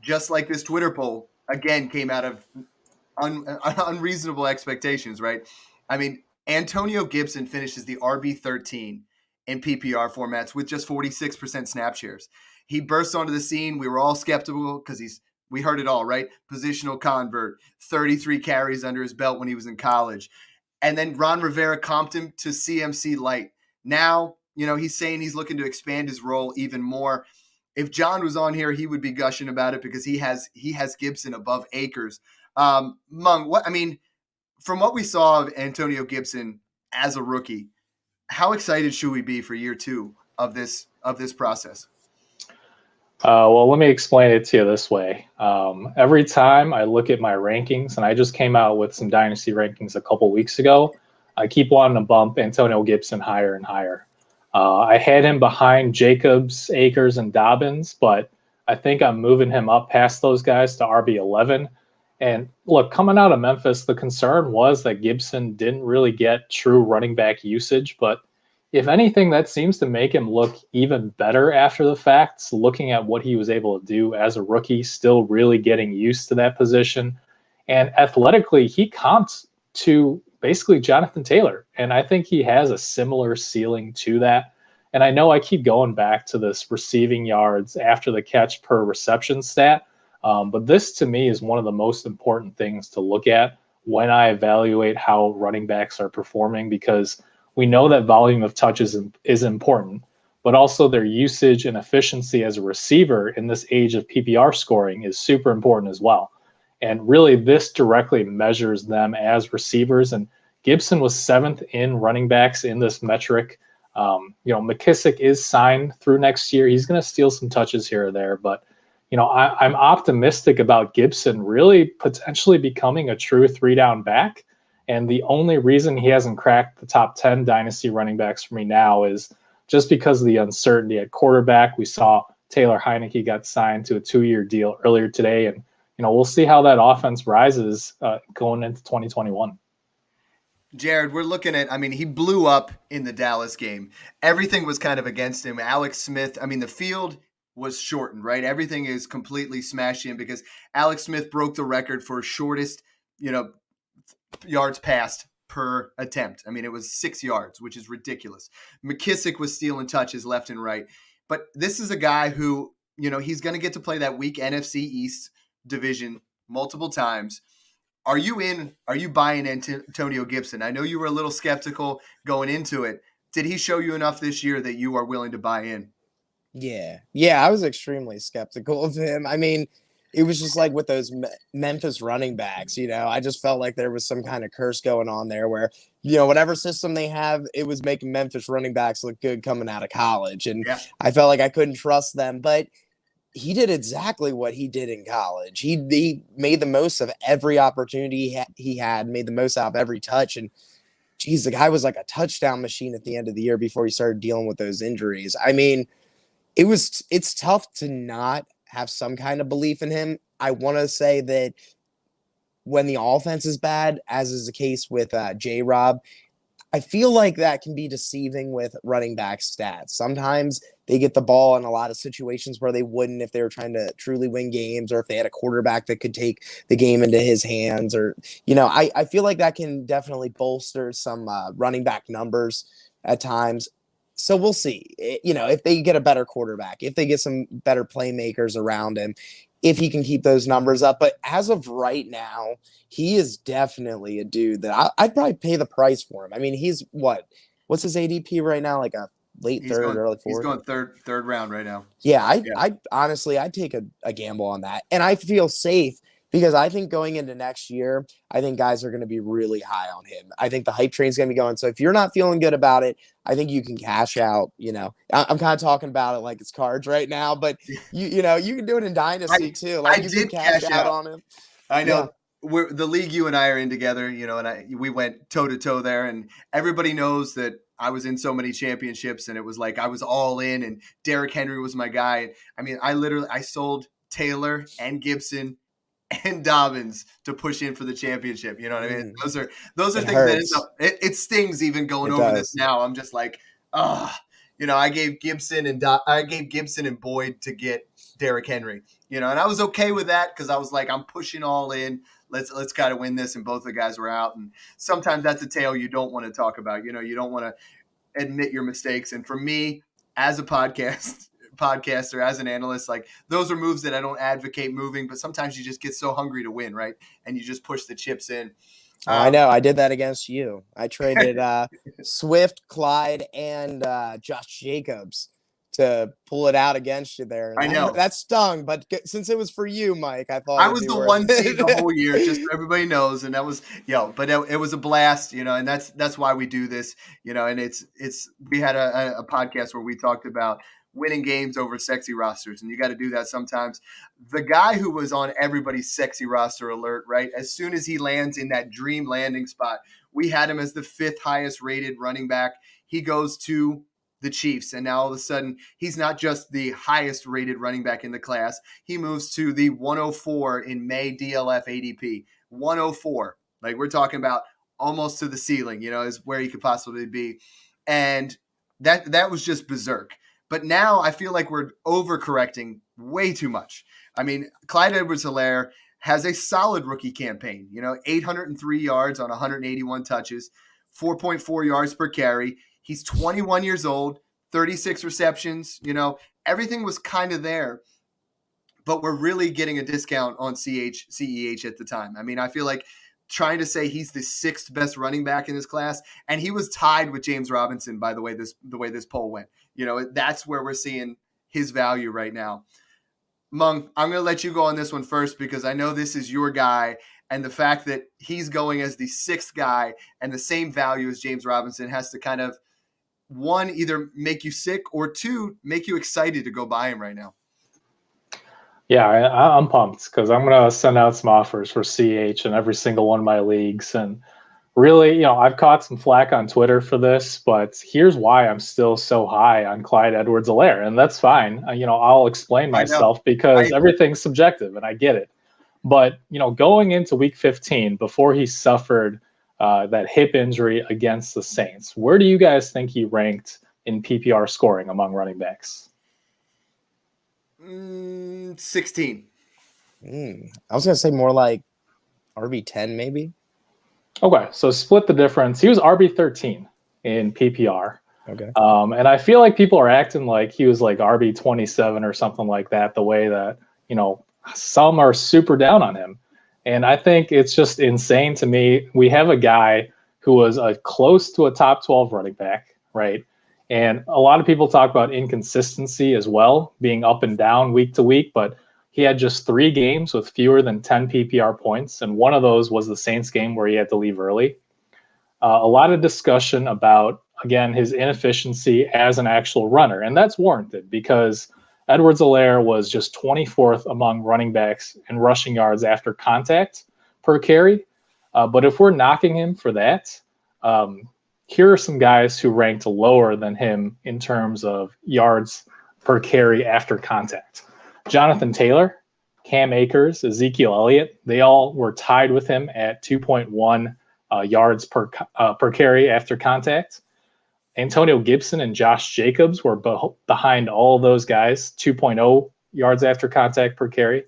just like this Twitter poll, again, came out of unreasonable expectations, right? I mean, Antonio Gibson finishes the RB13 in PPR formats with just 46% snap shares. He burst onto the scene. We were all skeptical because we heard it all, right? Positional convert, 33 carries under his belt when he was in college. And then Ron Rivera comped him to CMC light. Now, he's saying he's looking to expand his role even more. If John was on here, he would be gushing about it because he has Gibson above Akers. Mung, from what we saw of Antonio Gibson as a rookie, how excited should we be for year 2 of this process? Well, let me explain it to you this way. Every time I look at my rankings, and I just came out with some dynasty rankings a couple weeks ago, I keep wanting to bump Antonio Gibson higher and higher. I had him behind Jacobs, Akers, and Dobbins, but I think I'm moving him up past those guys to RB11. And look, coming out of Memphis, the concern was that Gibson didn't really get true running back usage, but if anything, that seems to make him look even better after the fact, looking at what he was able to do as a rookie, still really getting used to that position. And athletically, he comped to basically Jonathan Taylor. And I think he has a similar ceiling to that. And I know I keep going back to this receiving yards after the catch per reception stat, but this to me is one of the most important things to look at when I evaluate how running backs are performing, because we know that volume of touches is important, but also their usage and efficiency as a receiver in this age of PPR scoring is super important as well. And really, this directly measures them as receivers. And Gibson was 7th in running backs in this metric. McKissick is signed through next year. He's going to steal some touches here or there, but I'm optimistic about Gibson really potentially becoming a true 3-down back. And the only reason he hasn't cracked the top 10 dynasty running backs for me now is just because of the uncertainty at quarterback. We saw Taylor Heineke got signed to a 2-year deal earlier today, and we'll see how that offense rises going into 2021. Jared, we're looking at, he blew up in the Dallas game. Everything was kind of against him. Alex Smith, the field was shortened, right? Everything is completely smashed in because Alex Smith broke the record for shortest, yards passed per attempt. It was 6 yards, which is ridiculous. McKissick was stealing touches left and right. But this is a guy who, he's going to get to play that weak NFC East division multiple times. Are you buying Antonio Gibson? I know you were a little skeptical going into it. Did he show you enough this year that you are willing to buy in? Yeah, I was extremely skeptical of him. It was just like with those Memphis running backs, I just felt like there was some kind of curse going on there where, whatever system they have, it was making Memphis running backs look good coming out of college. And yeah. I felt like I couldn't trust them. But he did exactly what he did in college. He made the most of every opportunity he had, made the most out of every touch. And geez, the guy was like a touchdown machine at the end of the year before he started dealing with those injuries. I mean, it's tough to not have some kind of belief in him. I want to say that when the offense is bad, as is the case with J-Rob, I feel like that can be deceiving with running back stats. Sometimes they get the ball in a lot of situations where they wouldn't if they were trying to truly win games, or if they had a quarterback that could take the game into his hands, or, I feel like that can definitely bolster some running back numbers at times. So we'll see, if they get a better quarterback, if they get some better playmakers around him, if he can keep those numbers up. But as of right now, he is definitely a dude that I'd probably pay the price for him. I mean, he's what's his ADP right now? Like a late third, early fourth? He's going third round right now. Yeah, I honestly, I'd take a gamble on that. And I feel safe because I think going into next year, I think guys are going to be really high on him. I think the hype train's going to be going. So if you're not feeling good about it, I think you can cash out. I'm kind of talking about it like it's cards right now, but you can do it in Dynasty too. Like, you can cash out on him. I know. Yeah. We're the league you and I are in together, and we went toe to toe there, and everybody knows that I was in so many championships, and it was like I was all in, and Derrick Henry was my guy. I mean, I sold Taylor and Gibson and Dobbins to push in for the championship. You know what I mean? Those are things hurts. That it stings even going over this now. I'm just like, I gave Gibson and Boyd to get Derrick Henry. And I was okay with that because I was like, I'm pushing all in. Let's kind of win this, and both the guys were out. And sometimes that's a tale you don't want to talk about. You don't want to admit your mistakes. And for me, as a podcaster, as an analyst, like, those are moves that I don't advocate moving, but sometimes you just get so hungry to win, right? And you just push the chips in. I know. I did that against you. I traded Swift, Clyde, and Josh Jacobs to pull it out against you there. I know. That stung, but since it was for you, Mike, I thought I was the one seed the whole year, just so everybody knows. And that was, but it was a blast, and that's why we do this, and we had a podcast where we talked about winning games over sexy rosters, and you got to do that sometimes. The guy who was on everybody's sexy roster alert, right? As soon as he lands in that dream landing spot, we had him as the 5th highest rated running back. He goes to the Chiefs, and now all of a sudden he's not just the highest rated running back in the class. He moves to the 104 in May DLF ADP. 104. Like, we're talking about almost to the ceiling, is where he could possibly be. And that was just berserk. But now I feel like we're overcorrecting way too much. I mean, Clyde Edwards-Helaire has a solid rookie campaign, 803 yards on 181 touches, 4.4 yards per carry. He's 21 years old, 36 receptions, everything was kind of there, but we're really getting a discount on CEH at the time. I mean, I feel like trying to say he's the 6th best running back in this class, and he was tied with James Robinson, by the way this poll went. That's where we're seeing his value right now. Mung, I'm going to let you go on this one first because I know this is your guy, and the fact that he's going as the 6th guy and the same value as James Robinson has to kind of, 1, either make you sick, or 2, make you excited to go buy him right now. Yeah, I'm pumped because I'm going to send out some offers for CH in every single one of my leagues. And really, I've caught some flack on Twitter for this, but here's why I'm still so high on Clyde Edwards-Helaire. And that's fine. I'll explain myself because everything's subjective and I get it. But, going into week 15, before he suffered that hip injury against the Saints, where do you guys think he ranked in PPR scoring among running backs? 16. I was going to say more like RB10 maybe. Okay, so split the difference. He was RB13 in PPR. Okay. And I feel like people are acting like he was like RB27 or something like that, the way that, some are super down on him. And I think it's just insane to me. We have a guy who was close to a top 12 running back, right? And a lot of people talk about inconsistency as well, being up and down week to week, but he had just 3 games with fewer than 10 PPR points, and one of those was the Saints game where he had to leave early. A lot of discussion about, again, his inefficiency as an actual runner, and that's warranted because, Edwards-Helaire was just 24th among running backs in rushing yards after contact per carry. But if we're knocking him for that, here are some guys who ranked lower than him in terms of yards per carry after contact. Jonathan Taylor, Cam Akers, Ezekiel Elliott, they all were tied with him at 2.1 yards per carry after contact. Antonio Gibson and Josh Jacobs were behind all of those guys, 2.0 yards after contact per carry.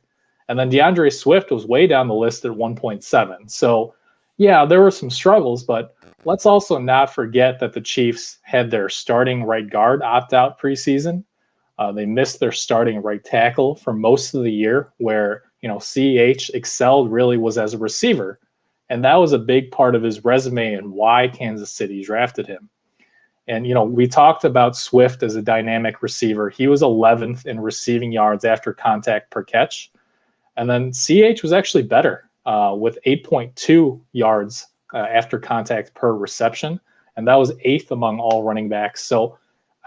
And then DeAndre Swift was way down the list at 1.7. So, yeah, there were some struggles, but let's also not forget that the Chiefs had their starting right guard opt out preseason. They missed their starting right tackle for most of the year, where, CEH excelled really was as a receiver. And that was a big part of his resume and why Kansas City drafted him. And, we talked about Swift as a dynamic receiver. He was 11th in receiving yards after contact per catch. And then CH was actually better with 8.2 yards after contact per reception. And that was 8th among all running backs. So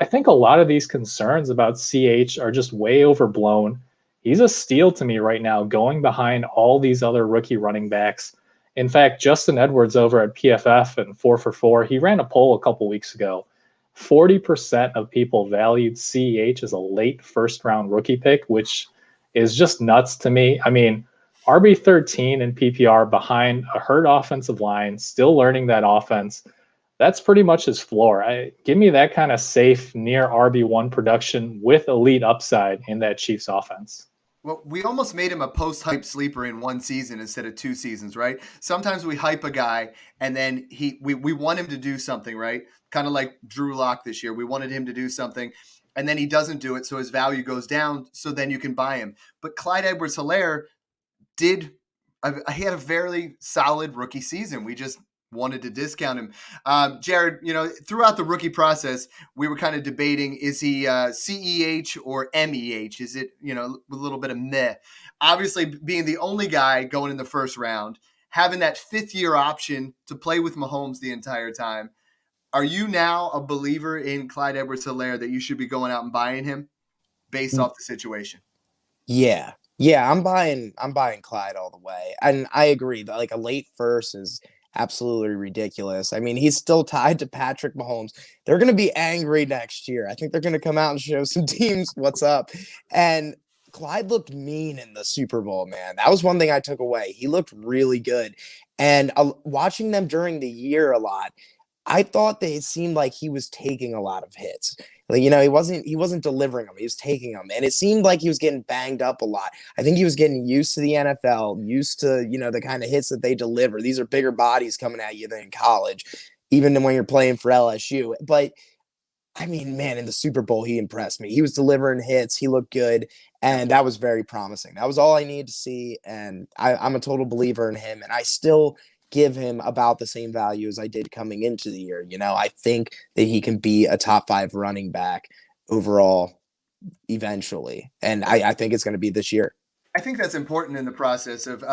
I think a lot of these concerns about CH are just way overblown. He's a steal to me right now, going behind all these other rookie running backs. In fact, Justin Edwards over at PFF and 4for4, he ran a poll a couple weeks ago. 40% of people valued CEH as a late first-round rookie pick, which is just nuts to me. I mean, RB13 in PPR behind a hurt offensive line, still learning that offense. That's pretty much his floor. Give me that kind of safe, near RB1 production with elite upside in that Chiefs offense. Well, we almost made him a post-hype sleeper in one season instead of 2 seasons, right? Sometimes we hype a guy and then we want him to do something, right? Kind of like Drew Lock this year. We wanted him to do something, and then he doesn't do it, so his value goes down, so then you can buy him. But Clyde Edwards-Helaire he had a fairly solid rookie season. We just wanted to discount him. Jared, throughout the rookie process, we were kind of debating, is he CEH or MEH? Is it, a little bit of meh? Obviously, being the only guy going in the first round, having that 5th-year option to play with Mahomes the entire time, are you now a believer in Clyde Edwards-Helaire that you should be going out and buying him based off the situation? Yeah. Yeah, I'm buying Clyde all the way. And I agree that like a late first is absolutely ridiculous. I mean, he's still tied to Patrick Mahomes. They're going to be angry next year. I think they're going to come out and show some teams what's up. And Clyde looked mean in the Super Bowl, man. That was one thing I took away. He looked really good. And watching them during the year a lot, I thought that it seemed like he was taking a lot of hits. Like, he wasn't delivering them. He was taking them. And it seemed like he was getting banged up a lot. I think he was getting used to the NFL, used to, the kind of hits that they deliver. These are bigger bodies coming at you than in college, even when you're playing for LSU. But I mean, man, in the Super Bowl, he impressed me. He was delivering hits. He looked good. And that was very promising. That was all I needed to see. And I'm a total believer in him. And I still give him about the same value as I did coming into the year. I think that he can be a top 5 running back overall eventually. And I think it's going to be this year. I think that's important in the process of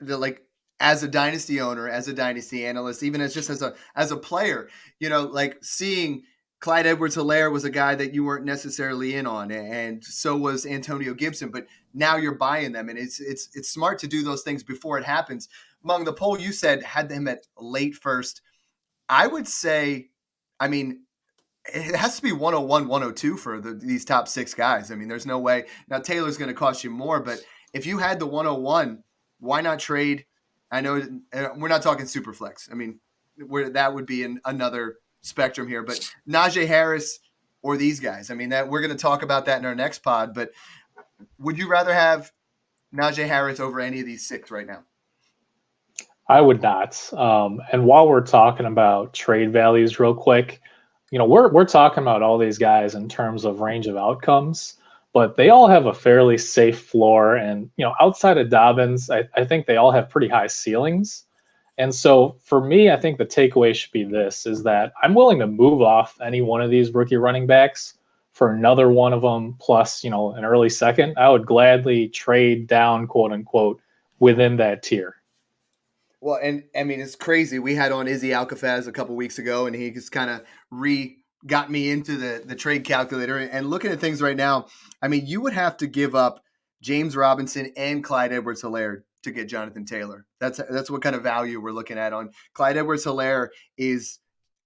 like, as a dynasty owner, as a dynasty analyst, even as a player, like seeing Clyde Edwards-Helaire was a guy that you weren't necessarily in on, and so was Antonio Gibson, but now you're buying them, and it's smart to do those things before it happens. Among the poll you said had them at late first. I would say, I mean, it has to be 101, 102 for these top 6 guys. I mean, there's no way. Now, Taylor's going to cost you more, but if you had the 101, why not trade? I know we're not talking super flex. I mean, that would be another spectrum here, but Najee Harris or these guys. I mean, that we're going to talk about that in our next pod, but would you rather have Najee Harris over any of these 6 right now? I would not. And while we're talking about trade values real quick, we're talking about all these guys in terms of range of outcomes, but they all have a fairly safe floor. And, outside of Dobbins, I think they all have pretty high ceilings. And so for me, I think the takeaway should be this, is that I'm willing to move off any one of these rookie running backs for another one of them, plus, an early second. I would gladly trade down, quote unquote, within that tier. Well, and I mean, it's crazy. We had on Izzy Alcafaz a couple weeks ago, and he just kind of got me into the trade calculator and looking at things right now. I mean, you would have to give up James Robinson and Clyde Edwards-Helaire to get Jonathan Taylor. That's what kind of value we're looking at on Clyde Edwards-Helaire. Is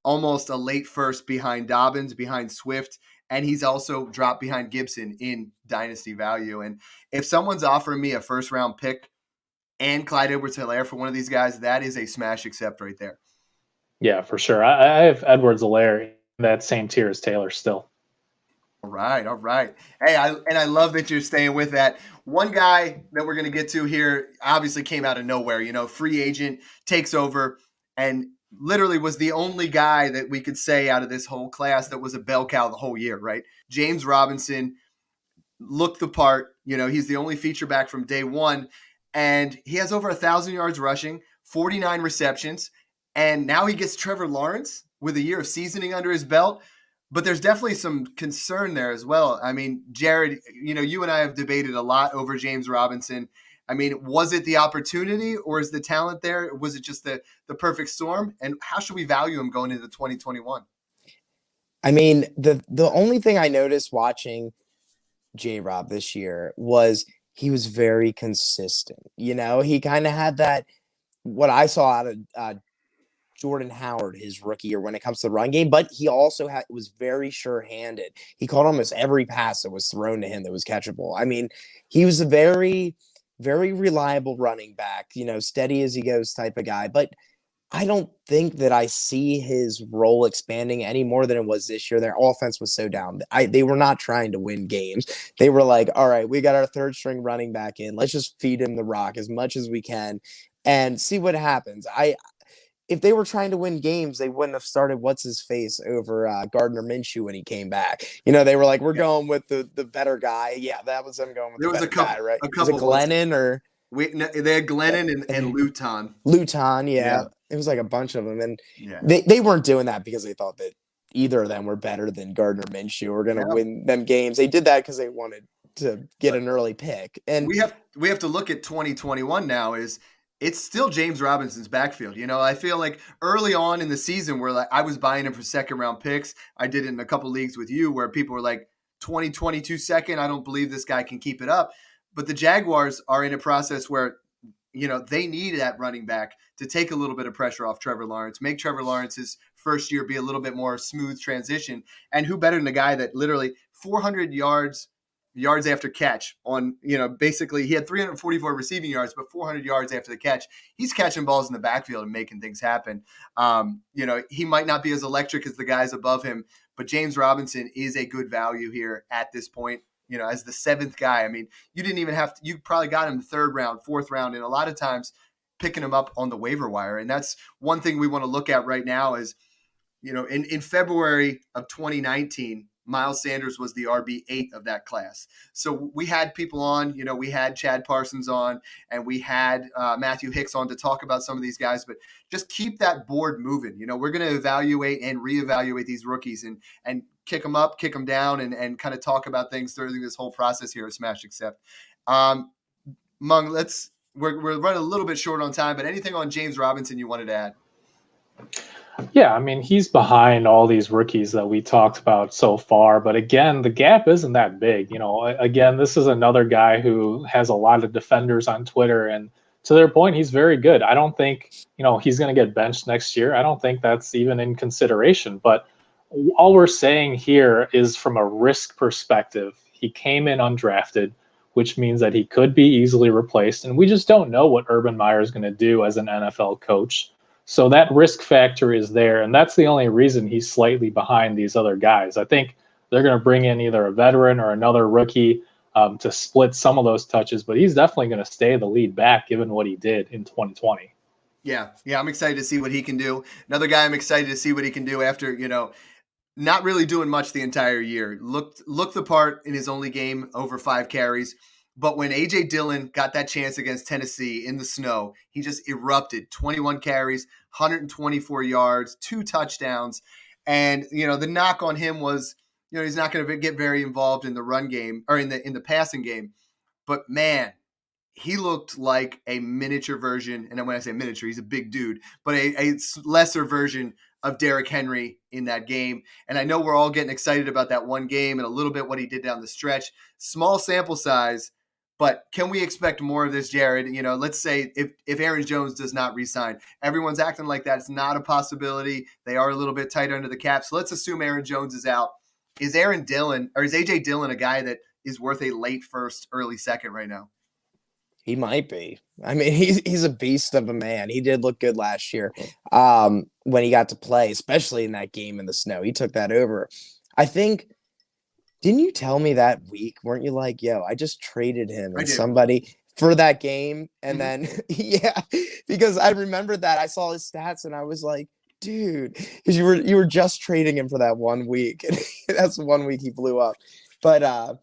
almost a late first behind Dobbins, behind Swift, and he's also dropped behind Gibson in dynasty value. And if someone's offering me a first round pick and Clyde Edwards-Helaire for one of these guys, that is a smash accept right there. Yeah, for sure. I have Edwards-Helaire in that same tier as Taylor still. All right. Hey, I love that you're staying with that. One guy that we're going to get to here obviously came out of nowhere. Free agent, takes over, and literally was the only guy that we could say out of this whole class that was a bell cow the whole year, right? James Robinson looked the part. He's the only feature back from day one, and he has over 1,000 yards rushing, 49 receptions, and now he gets Trevor Lawrence with a year of seasoning under his belt. But there's definitely some concern there as well. I mean, Jared, you and I have debated a lot over James Robinson. I mean, was it the opportunity or is the talent there? Was it just the perfect storm? And how should we value him going into 2021? I mean, the only thing I noticed watching J-Rob this year was he was very consistent. He kind of had that, what I saw out of Jordan Howard his rookie year when it comes to the run game, but he also was very sure-handed. He caught almost every pass that was thrown to him that was catchable. I mean, he was a very, very reliable running back, steady as he goes type of guy. But I don't think that I see his role expanding any more than it was this year. Their offense was so down. They were not trying to win games. They were like, all right, we got our third string running back in. Let's just feed him the rock as much as we can and see what happens. If they were trying to win games, they wouldn't have started what's-his-face over Gardner Minshew when he came back. They were like, we're going with the better guy. Yeah, that was them going with the better guy, right? Was it Glennon or? They had Glennon and Luton. Luton, yeah. It was like a bunch of them. And they weren't doing that because they thought that either of them were better than Gardner Minshew or going to win them games. They did that because they wanted to get an early pick. And we have to look at 2021 now is – it's still James Robinson's backfield. I feel like early on in the season where I was buying him for second round picks. I did it in a couple leagues with you where people were like 2022 second. I don't believe this guy can keep it up. But the Jaguars are in a process where, they need that running back to take a little bit of pressure off Trevor Lawrence, make Trevor Lawrence's first year be a little bit more smooth transition. And who better than a guy that literally 400 yards after catch on, basically he had 344 receiving yards, but 400 yards after the catch. He's catching balls in the backfield and making things happen. He might not be as electric as the guys above him, but James Robinson is a good value here at this point, as the seventh guy. I mean, you didn't even have to, you probably got him third round, fourth round, and a lot of times picking him up on the waiver wire. And that's one thing we want to look at right now is, in February of 2019, Miles Sanders was the RB8 of that class. So we had people on, we had Chad Parsons on, and we had Matthew Hicks on to talk about some of these guys, but just keep that board moving. We're going to evaluate and reevaluate these rookies and kick them up, kick them down, and kind of talk about things during this whole process here at Smash Accept. Mung, we're running a little bit short on time, but anything on James Robinson you wanted to add? Yeah, I mean, he's behind all these rookies that we talked about so far. But again, the gap isn't that big. Again, this is another guy who has a lot of defenders on Twitter. And to their point, he's very good. I don't think, he's going to get benched next year. I don't think that's even in consideration. But all we're saying here is from a risk perspective, he came in undrafted, which means that he could be easily replaced. And we just don't know what Urban Meyer is going to do as an NFL coach. So that risk factor is there, and that's the only reason he's slightly behind these other guys. I think they're going to bring in either a veteran or another rookie to split some of those touches, but he's definitely going to stay the lead back given what he did in 2020. Yeah, I'm excited to see what he can do. Another guy I'm excited to see what he can do after, not really doing much the entire year. Looked the part in his only game, over 5 carries. But when A.J. Dillon got that chance against Tennessee in the snow, he just erupted. 21 carries, 124 yards, 2 touchdowns. And, the knock on him was, he's not going to get very involved in the run game or in the passing game. But, man, he looked like a miniature version. And when I say miniature, he's a big dude. But a lesser version of Derrick Henry in that game. And I know we're all getting excited about that one game and a little bit what he did down the stretch. Small sample size, but can we expect more of this, Jared? Let's say if Aaron Jones does not re-sign, everyone's acting like that's not a possibility. They are a little bit tight under the cap. So let's assume Aaron Jones is out. Is A.J. Dillon a guy that is worth a late first, early second right now? He might be. I mean, he's a beast of a man. He did look good last year when he got to play, especially in that game in the snow. He took that over. I think, didn't you tell me that week? Weren't you like, yo, I just traded him and somebody for that game? And then, yeah, because I remembered that. I saw his stats and I was like, dude, because you were just trading him for that 1 week. And that's 1 week he blew up. But,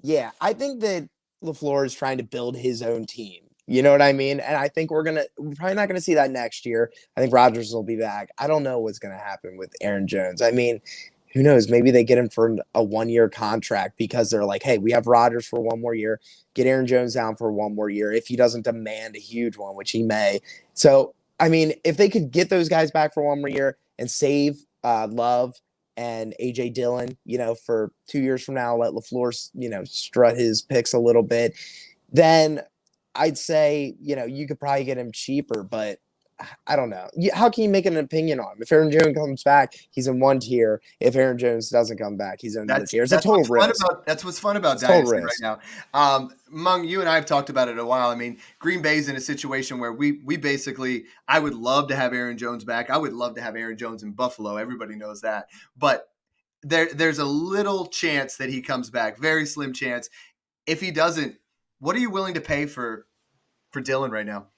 yeah, I think that LaFleur is trying to build his own team. You know what I mean? And I think we're probably not going to see that next year. I think Rodgers will be back. I don't know what's going to happen with Aaron Jones. I mean, who knows? Maybe they get him for a 1-year contract because they're like, hey, we have Rodgers for 1 more year. Get Aaron Jones down for 1 more year if he doesn't demand a huge one, which he may. So, I mean, if they could get those guys back for 1 more year and save Love and A.J. Dillon, for 2 years from now, let LaFleur, strut his picks a little bit, then I'd say, you could probably get him cheaper, but I don't know. How can you make an opinion on him? If Aaron Jones comes back, he's in one tier. If Aaron Jones doesn't come back, he's in another tier. It's a total risk. That's what's fun about Dynasty right now. Mung, you and I have talked about it a while. I mean, Green Bay's in a situation where we basically, I would love to have Aaron Jones back. I would love to have Aaron Jones in Buffalo. Everybody knows that. But there's a little chance that he comes back. Very slim chance. If he doesn't, what are you willing to pay for Dillon right now?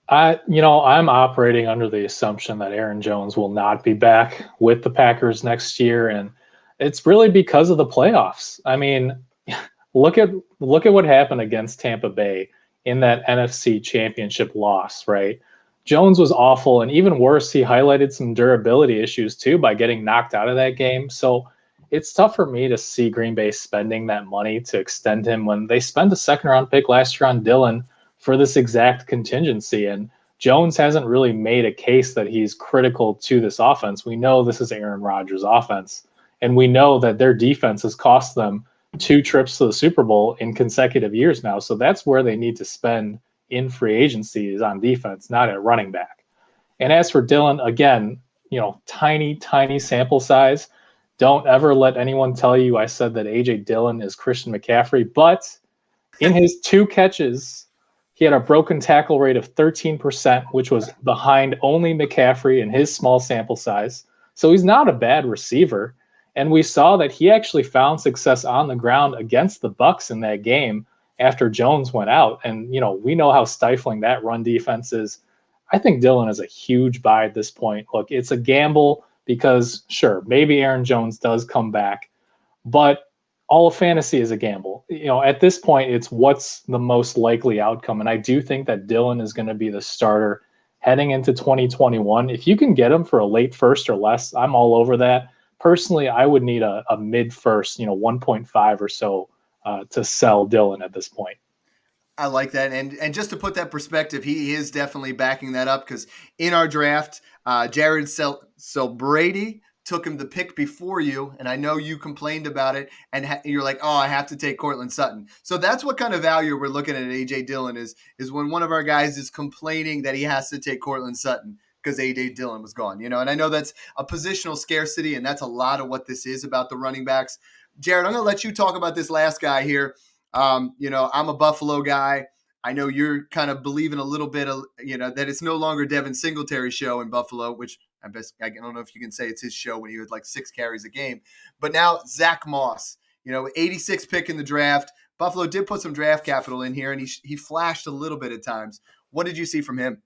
I'm operating under the assumption that Aaron Jones will not be back with the Packers next year, and it's really because of the playoffs. I mean, look at what happened against Tampa Bay in that NFC Championship loss, right? Jones was awful, and even worse, he highlighted some durability issues too by getting knocked out of that game. So it's tough for me to see Green Bay spending that money to extend him when they spent a second-round pick last year on Dillon for this exact contingency. And Jones hasn't really made a case that he's critical to this offense. We know this is Aaron Rodgers' offense, and we know that their defense has cost them 2 trips to the Super Bowl in consecutive years now. So that's where they need to spend in free agency, is on defense, not at running back. And as for Dillon, again, tiny sample size. Don't ever let anyone tell you I said that A.J. Dillon is Christian McCaffrey, but in his 2 catches, he had a broken tackle rate of 13%, which was behind only McCaffrey in his small sample size. So he's not a bad receiver. And we saw that he actually found success on the ground against the Bucs in that game after Jones went out. And, we know how stifling that run defense is. I think Dillon is a huge buy at this point. Look, it's a gamble because, sure, maybe Aaron Jones does come back, but all of fantasy is a gamble. At this point, it's what's the most likely outcome. And I do think that Dillon is going to be the starter heading into 2021. If you can get him for a late first or less, I'm all over that. Personally, I would need a mid first, 1.5 or so to sell Dillon at this point. I like that. And just to put that perspective, he is definitely backing that up because in our draft, Jared Brady took him the pick before you, and I know you complained about it, and you're like, oh, I have to take Courtland Sutton. So that's what kind of value we're looking at A.J. Dillon is when one of our guys is complaining that he has to take Courtland Sutton because A.J. Dillon was gone. And I know that's a positional scarcity, and that's a lot of what this is about the running backs. Jared, I'm going to let you talk about this last guy here. I'm a Buffalo guy. I know you're kind of believing a little bit of, that it's no longer Devin Singletary's show in Buffalo, which I don't know if you can say it's his show when he had like 6 carries a game. But now Zach Moss, 86 pick in the draft. Buffalo did put some draft capital in here, and he flashed a little bit at times. What did you see from him?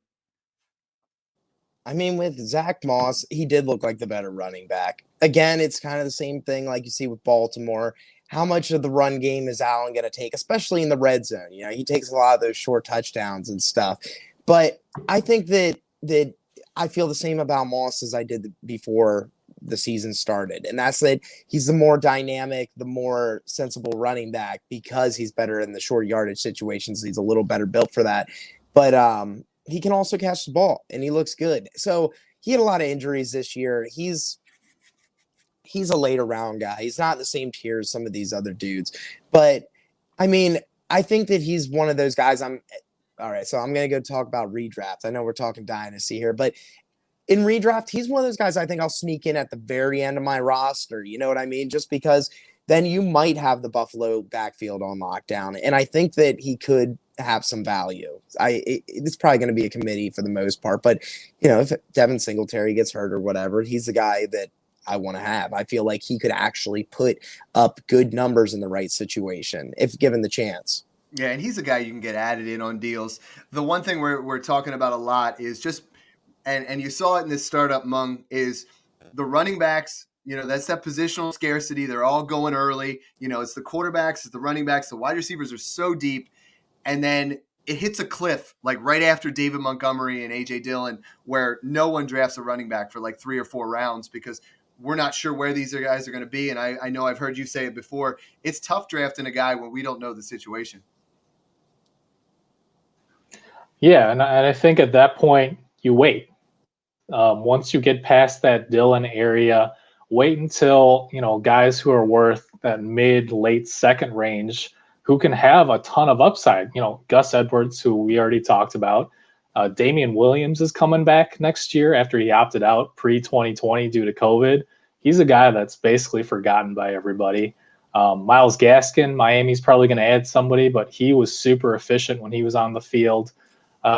I mean, with Zach Moss, he did look like the better running back. Again, it's kind of the same thing like you see with Baltimore. How much of the run game is Allen going to take, especially in the red zone? He takes a lot of those short touchdowns and stuff. But I think that I feel the same about Moss as I did before the season started. And that's that he's the more dynamic, the more sensible running back because he's better in the short yardage situations. He's a little better built for that. But he can also catch the ball, and he looks good. So he had a lot of injuries this year. He's a later round guy. He's not in the same tier as some of these other dudes. But I mean, I think that he's one of those guys. All right, so I'm going to go talk about redraft. I know we're talking dynasty here, but in redraft, he's one of those guys I think I'll sneak in at the very end of my roster. You know what I mean? Just because then you might have the Buffalo backfield on lockdown. And I think that he could have some value. It's probably going to be a committee for the most part. But, you know, if Devin Singletary gets hurt or whatever, he's the guy that I want to have. I feel like he could actually put up good numbers in the right situation if given the chance. Yeah, and he's a guy you can get added in on deals. The one thing we're talking about a lot is just and you saw it in this startup, Mung, is the running backs. You know, that's that positional scarcity. They're all going early. You know, it's the quarterbacks, it's the running backs, the wide receivers are so deep. And then it hits a cliff, like right after David Montgomery and A.J. Dillon, where no one drafts a running back for like 3 or 4 rounds because we're not sure where these guys are going to be. And I know I've heard you say it before. It's tough drafting a guy when we don't know the situation. Yeah, and I think at that point, you wait. Once you get past that Dillon area, wait until, you know, guys who are worth that mid, late second range who can have a ton of upside. You know, Gus Edwards, who we already talked about. Damian Williams is coming back next year after he opted out pre-2020 due to COVID. He's a guy that's basically forgotten by everybody. Myles Gaskin, Miami's probably going to add somebody, but he was super efficient when he was on the field.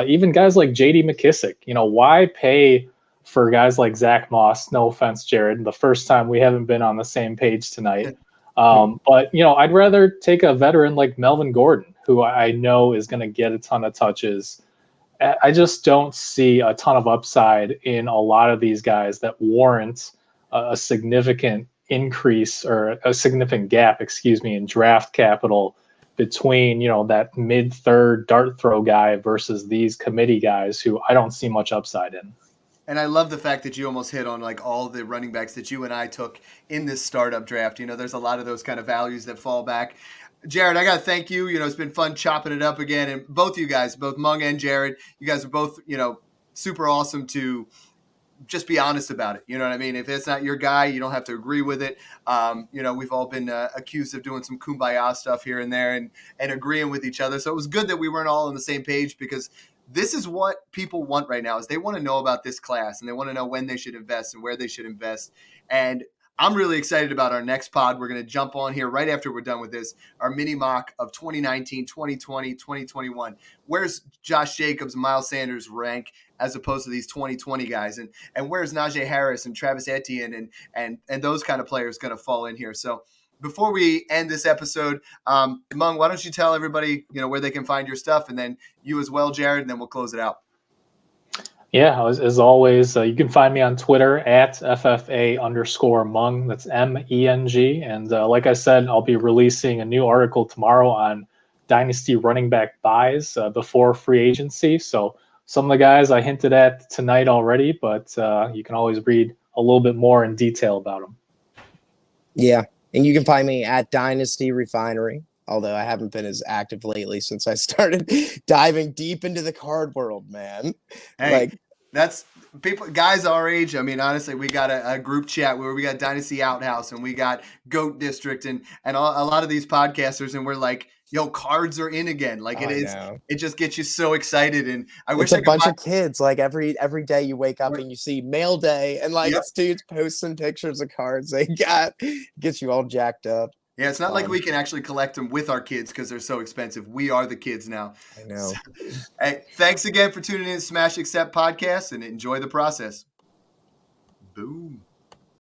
Even guys like J.D. McKissick, you know, why pay for guys like Zach Moss? No offense, Jared, the first time we haven't been on the same page tonight. But, you know, I'd rather take a veteran like Melvin Gordon, who I know is going to get a ton of touches. I just don't see a ton of upside in a lot of these guys that warrant a significant increase or a significant gap, in draft capital between, you know, that mid-third dart throw guy versus these committee guys who I don't see much upside in. And I love the fact that you almost hit on like all the running backs that you and I took in this startup draft. You know, there's a lot of those kind of values that fall back. Jared, I got to thank you. You know, it's been fun chopping it up again. And both you guys, both Mung and Jared, you guys are both, you know, super awesome to just be honest about it. You know what I mean? If it's not your guy, you don't have to agree with it. You know, we've all been accused of doing some kumbaya stuff here and there and agreeing with each other. So it was good that we weren't all on the same page, because this is what people want right now, is they want to know about this class and they want to know when they should invest and where they should invest. And I'm really excited about our next pod. We're going to jump on here right after we're done with this, our mini mock of 2019, 2020, 2021. Where's Josh Jacobs, Miles Sanders rank as opposed to these 2020 guys? And where's Najee Harris and Travis Etienne and those kind of players going to fall in here? So before we end this episode, Mung, why don't you tell everybody, you know, where they can find your stuff, and then you as well, Jared, and then we'll close it out. Yeah, as always, you can find me on Twitter at FFA_Mung. That's MENG. And like I said, I'll be releasing a new article tomorrow on dynasty running back buys before free agency. So some of the guys I hinted at tonight already, but you can always read a little bit more in detail about them. Yeah, and you can find me at Dynasty Refinery, although I haven't been as active lately since I started diving deep into the card world, man. Hey, that's people, guys our age. I mean, honestly, we got a group chat where we got Dynasty Outhouse and we got Goat District and a lot of these podcasters, and we're like, yo, cards are in again. Like it just gets you so excited. And I wish it's a bunch of kids. Like every day you wake up and you see mail day, and like it's dudes posting pictures of cards they got. Gets you all jacked up. Yeah, it's not like we can actually collect them with our kids because they're so expensive. We are the kids now. I know. So, hey, thanks again for tuning in to Smash Accept Podcast, and enjoy the process. Boom.